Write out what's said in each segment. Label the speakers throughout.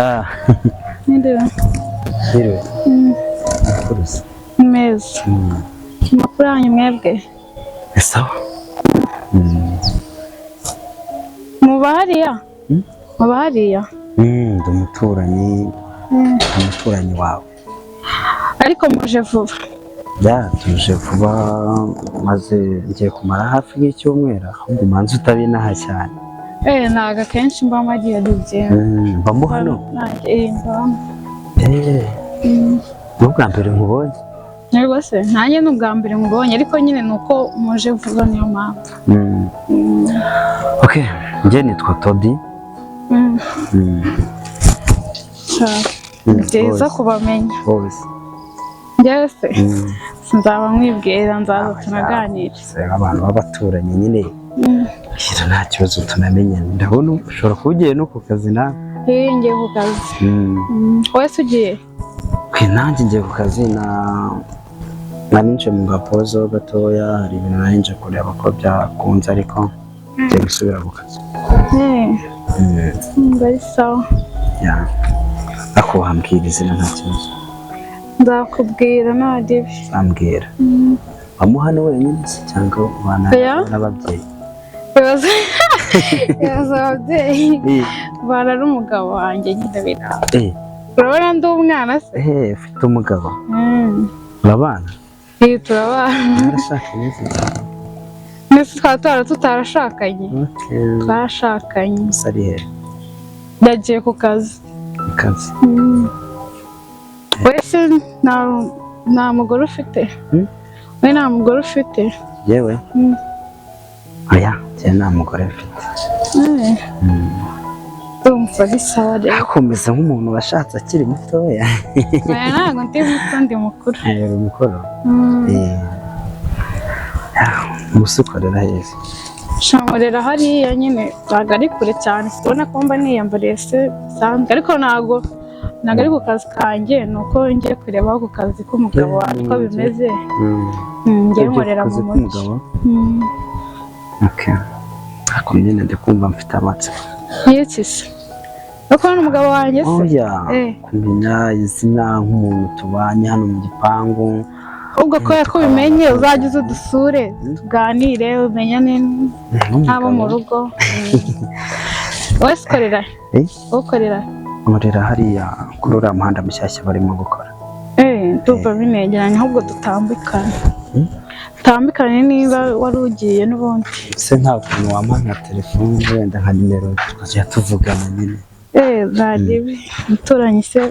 Speaker 1: Ah.
Speaker 2: Ndio.
Speaker 1: Hiro. Kurusi.
Speaker 2: Meza. Makuru yanyu mwebwe.
Speaker 1: Sawa.
Speaker 2: Mubariya? Mubariya?
Speaker 1: Ndi umuturanyi wawe.
Speaker 2: Ariko muje vuba.
Speaker 1: Ya, tuje vuba maze ngiye kumara hafi y'icyumweru, ahubwo manzi utabinaha cyane.
Speaker 2: Naga kenshi mba magiye dugenda.
Speaker 1: Mbamo hano?
Speaker 2: Mbamo.
Speaker 1: N'ubwa mbere nkubonye?
Speaker 2: Yego se, nanjye n'ubwa mbere nkubonye, ariko nyine nuko muje vuba niyo mpamvu.
Speaker 1: Okay, njye nitwa Todi.
Speaker 2: Byiza kubamenya. Njyewe se nzaba mwibwira, nzaza tunaganira.
Speaker 1: Abantu b'abaturanyi nyine nta kibazo tunamenyana. Ndabona ushobora kuba ugiye no ku kazi nawe.
Speaker 2: Ngiye ku kazi. Wese ugiye?
Speaker 1: Nanjye ngiye ku kazi naninje mu gapozo gatoya, hari ibintu narinje kureba ko byakunze, ariko ngiye gusubira ku kazi.
Speaker 2: Bari sawa.
Speaker 1: Ako wambwira izina nta kibazo.
Speaker 2: Nzakubwira nadibi.
Speaker 1: Ambwira. Hano wenyine se cyangwa ubana n'ababyeyi?
Speaker 2: Yaza ababyeyi. Bana n'umugabo wanjye nyine bita. Urabona ndi umwana se?
Speaker 1: Ufite umugabo? Urabana?
Speaker 2: Turabana.
Speaker 1: Mwarashakanye se?
Speaker 2: Nese twari tutarashakanye. Twarashakanye.
Speaker 1: Gusa ari he?
Speaker 2: Yagiye ku kazi.
Speaker 1: Ku kazi?
Speaker 2: Wese nta mugore ufite? We nta mugore ufite?
Speaker 1: Yewe? Oya, njye nta mugore mfite.
Speaker 2: Ndumva ari sawa rero.
Speaker 1: Akomeza nk'umuntu washatse akiri mutoya.
Speaker 2: Oya, ntabwo ndi muto, ndi mukuru.
Speaker 1: Uri mukuru? Umusukorera heza.
Speaker 2: Shamurera hariya nyine ntabwo ari kure cyane, ubona ko mba niyambariye se bisanzwe, ariko ntabwo ari ku kazi kanjye, ni uko ngiye kureba ku kazi k'umugabo wawe uko bimeze. Ngiye nkorera mu mugi.
Speaker 1: Ako nyine ndi kumva mfite amatsiko.
Speaker 2: Y'iki se? Uko n'umugabo wanjye se?
Speaker 1: Oya, kumenya izina nk'umuntu tubanye hano mu gipangu.
Speaker 2: Ubwo ko bimenye uzajya uza udusure tuganire umenyane n'abo mu rugo. Wese ukorera he? Ukorera he?
Speaker 1: Nkorera hariya kuri uriya muhanda mushyashya barimo gukora.
Speaker 2: Ndumva binegeranye, ahubwo dutambikane. Dutambikane niba wari ugiye n'ubundi.
Speaker 1: Se nta kuntu wampa nka telefone wenda nka nimero tukajya tuvugana nyine.
Speaker 2: Nadibi. Umuturanyi se?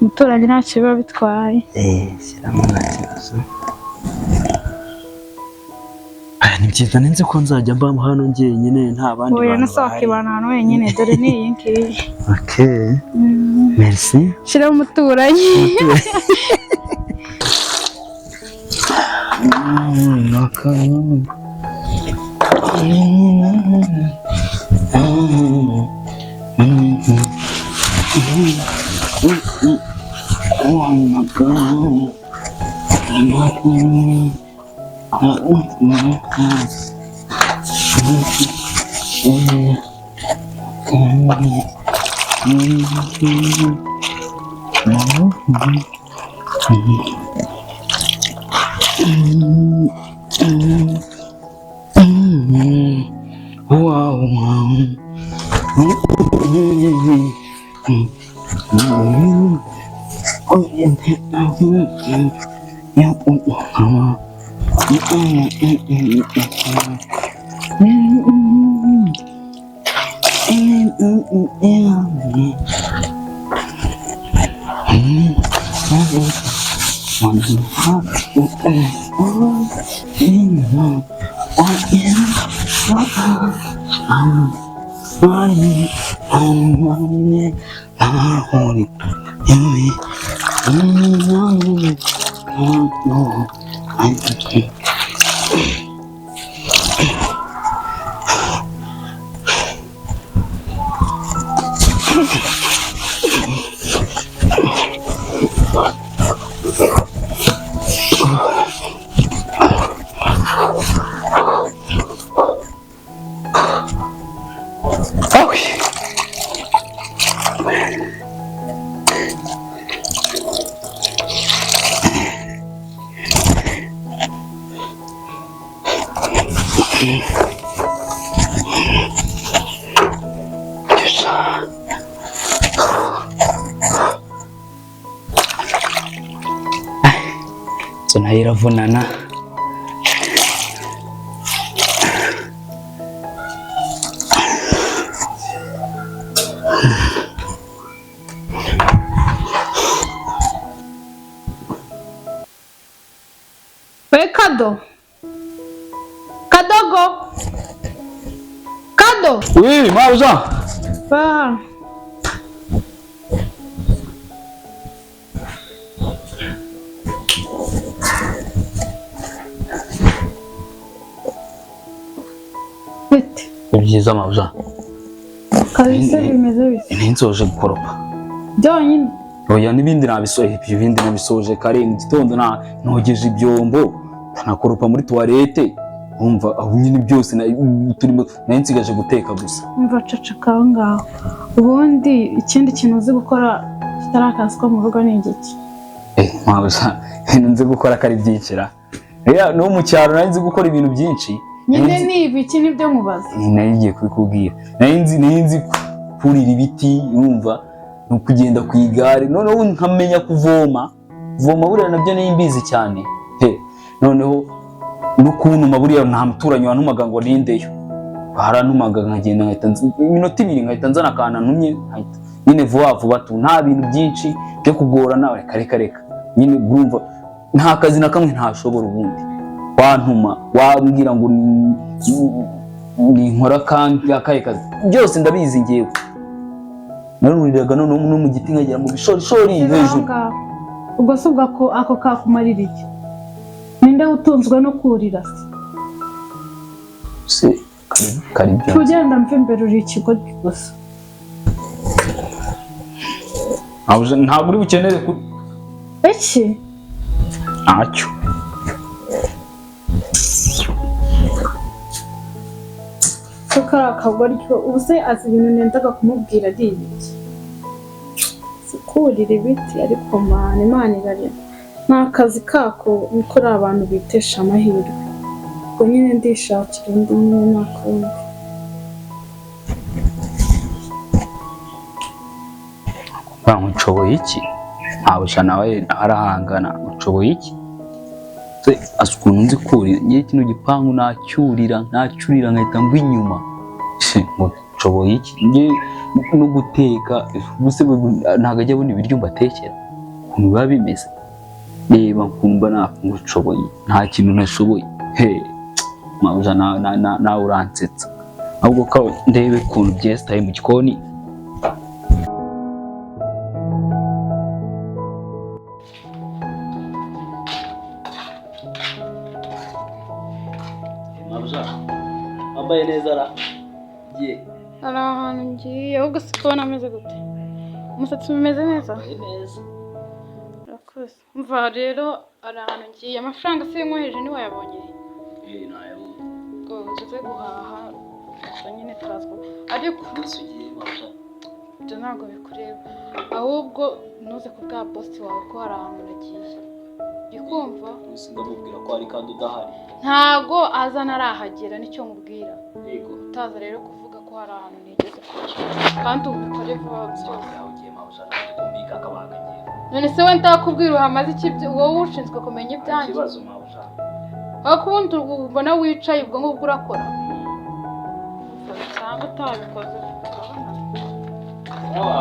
Speaker 2: Umuturanyi ntacyo biba bitwaye.
Speaker 1: Shyiramo nta kibazo. Ni byiza ninzi ko nzajya mba hano njyenyine nta bandi bantu.
Speaker 2: Oya, nasohoka ibana hano wenyine, dore ni iyi ngiyi.
Speaker 1: Merci.
Speaker 2: Shyiraho umuturanyi.
Speaker 1: so nayo iravunana.
Speaker 2: Kado. Kadogo. Kado.
Speaker 1: Oui, mauza.
Speaker 2: Ba. Bite.
Speaker 1: Ibyiza mauza.
Speaker 2: Kabisa bimeze bise.
Speaker 1: Ninzoje gukoropa.
Speaker 2: Byonyine.
Speaker 1: Oya n'ibindi nabisoje, ibindi nabisoje kare mu gitondo nogeje ibyombo, tanakoropa muri toilette. Umva aho nyine byose turimo nsigaje guteka gusa.
Speaker 2: Umva cacaka ngaho. Ubundi ikindi kintu uzi gukora kitarakaswa mu rugo ni igiki?
Speaker 1: Mauza, nzi gukora kari byicira. No mu cyaro nzi gukora ibintu byinshi.
Speaker 2: Nyine ni ibiki nibyo nkubaza.
Speaker 1: Nagiye kubikubwira. Nzi kurira ibiti, yumva no kugenda ku igare, noneho nkamenya kuvoma buriya nabyo nimbizi cyane. Noneho no kunuma buriya nta muturanyi wantumaga ngo nindeyo, harantumaga nkagenda nkahita iminota 2 nkahita nzana akana ntumye, nyine vuba tu nta bintu byinshi byo kugorana. Reka nyine urumva nta kazi na kamwe ntashobora. Ubundi wantuma wambwira ngo ni nkora kandi akaye kazi byose ndabizi ngewe. Naruriraga no mu giti nkagera mu bishorishori hejuru.
Speaker 2: Ubwo se ubwo ako kakumarira iki? Ninde utunzwe no kurira
Speaker 1: se? Kari byo.
Speaker 2: Kugenda mve imbere uri ikigo gusa.
Speaker 1: Ntabwo uri bukenere ku
Speaker 2: iki?
Speaker 1: Ntacyo.
Speaker 2: Sukara akagoryo ubuse azi ibintu nendaga kumubwira ari ibiki. Sikurira ibiti ariko Imana irarema. Nta kazi kako niko ari abantu bitesha amahirwe. Ubwo nyine ndishakira undi nyine nakundi.
Speaker 1: Nshoboye iki? Ntabusha nawe arahangana. Nshoboye iki? Se asukuntu nzi kurira ngiye kino gipangu nacyurira nkahita ngwa inyuma. Nshoboye iki? Ngiye no guteka buse ntago ajya abona ibiryo mbatekera ukuntu biba bimeze. Reba nkumva nshoboye nta kintu nashoboye. Mauza nawe uransetsa. Ahubwo ko ndebe ukuntu byestaye mu gikoni. Mauza ambaye neza ra ye
Speaker 2: Ari ahantu ngiye ahubwo sikubona ameze gute? Umusatsi umeze neza?
Speaker 1: neza.
Speaker 2: Urakoze. Umva rero ari ahantu ngiye amafaranga se nkoheje ni wayabonye?
Speaker 1: Nayabonye.
Speaker 2: Ngo uze guhaha gusa nyine turazwa ariko
Speaker 1: Usugiye Mauza.
Speaker 2: ibyo ntabwo bikureba ahubwo ntuze ku bwa boss wawe ko hari ahantu nagiye. Ndikumva?
Speaker 1: Ndamubwira ko ari kandi udahari.
Speaker 2: Ntago azana arahagera nicyo nkubwira.
Speaker 1: Yego.
Speaker 2: Utaza rero kuvuga ko hari ahantu nigeze kujya kandi ubikore vuba byose.
Speaker 1: Ugiye Mauza ndakumbika akabagagiye.
Speaker 2: None se we ndakubwira uhamaze iki wowe ushinzwe kumenya ibyanjye?
Speaker 1: Ikibazo Mauza.
Speaker 2: Akubundi ubona wicaye ubwo ngubwo urakora. Cyangwa utabikoze ukabona.
Speaker 1: Yawa.